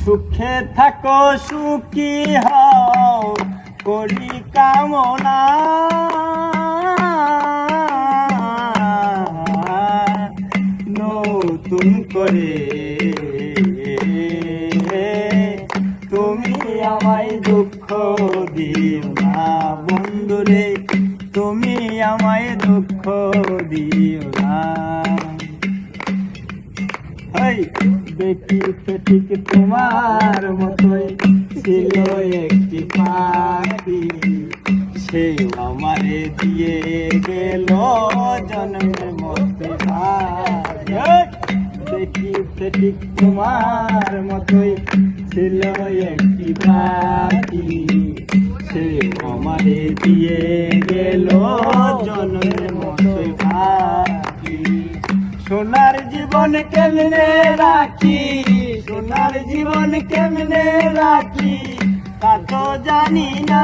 সুখে থাকো সুখী হও করি কামনা, নতুন করে তুমি আমায় দুঃখ দিও না বন্ধুরে, তুমি আমায় দুঃখ দিও না। দেখিতে ঠিক তোমার মতোই ছিল একটি পাখি, সে আমারে দিয়ে গেল জন্মের মতো ভাই। দেখিতে ঠিক তোমার মতোই ছিল একটি পাখি, সে আমারে দিয়ে গেল জন্মের মতো ভাই। সোনার জীবন কেমনে রাখি, সোনার জীবন কেমনে রাখি তা তো জানি না,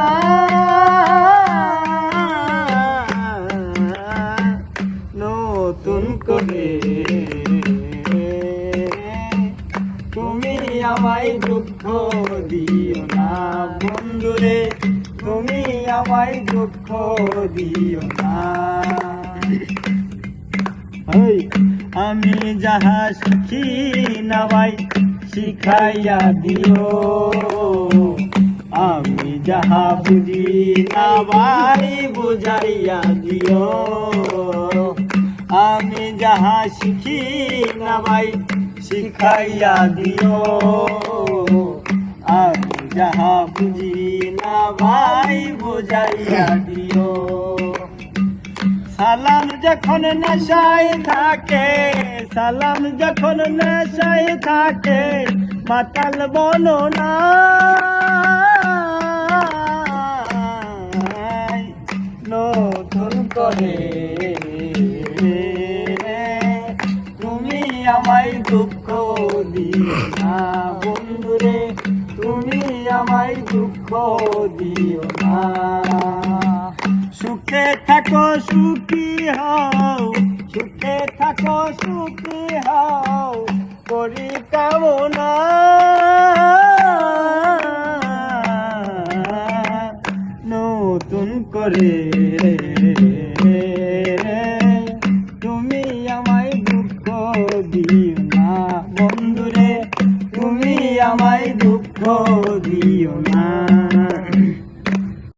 নতুন করে তুমি আমায় দুঃখ দিও না বন্ধুরে, তুমি আমায় দুঃখ দিও না। আমি যাহা শিখি না ভাই শিখাইয়া দিও, আমি যাহা বুঝি না ভাই বুঝাইয়া দিও, আমি যাহা শিখি না ভাই শিখাইয়া দিও, আমি যাহা বুঝি না ভাই বুঝাইয়া দিও। সালাম যখন নেশায় থাকে, সালাম যখন নেশায় থাকে মাতাল বলো না, নতুন করে তুমি আমায় দুঃখ দিও না বন্ধুরে, তুমি আমায় দুঃখ দিও না। সুখে থাকো সুখী হও, সুখে থাকো সুখী হও করি কামনা, নতুন করে